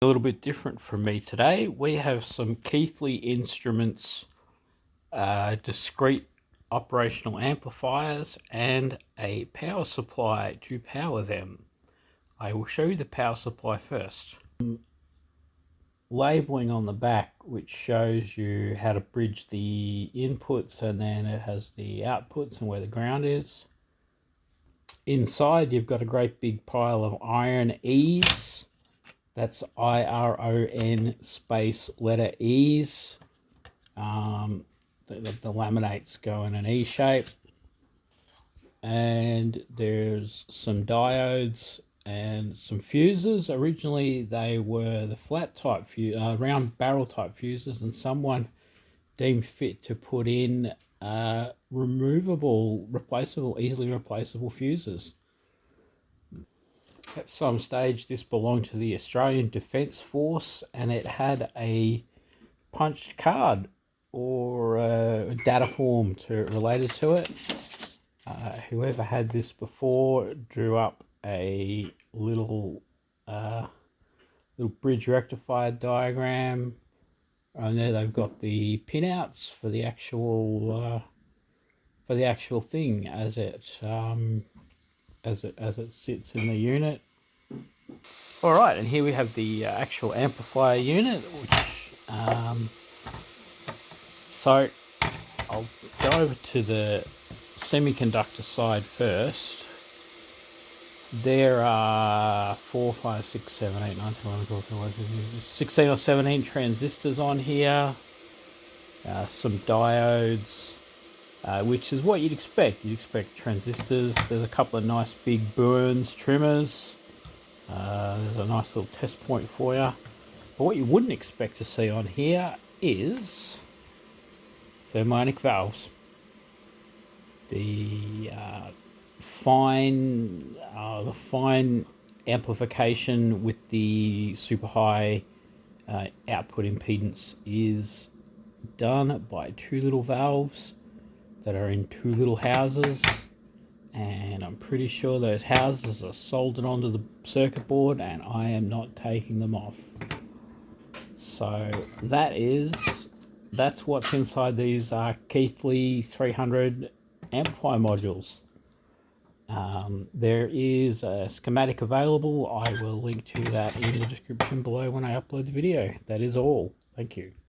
A little bit different from me today. We have some Keitheley Instruments discrete operational amplifiers and a power supply to power them. I will show you the power supply first. Labeling on the back which shows you how to bridge the inputs, and then it has the outputs and where the ground is. Inside you've got a great big pile of iron E's. That's IRON space letter E's. The laminates go in an E shape. And there's some diodes and some fuses. Originally they were the flat type round barrel type fuses, and someone deemed fit to put in removable, easily replaceable fuses. At some stage this belonged to the Australian Defence Force, and it had a punched card or a data form related to it. Whoever had this before drew up a little bridge rectifier diagram, and there they've got the pinouts for the actual thing as it sits in the unit. All right, and here we have the actual amplifier unit, which so I'll go over to the semiconductor side first. There are 4, 5, 6, 7, 8, 9, 10, 11, 12, 13, 16 or 17 transistors on here, some diodes, which is what you'd expect. You'd expect transistors. There's a couple of nice big Burns trimmers. There's a nice little test point for you. But what you wouldn't expect to see on here is thermionic valves. The fine amplification with the super high output impedance is done by two little valves that are in two little houses, and I'm pretty sure those houses are soldered onto the circuit board, and I am not taking them off. So that's what's inside these Keitheley 300 amplifier modules. There is a schematic available. I will link to that in the description below when I upload the video. That is all. Thank you.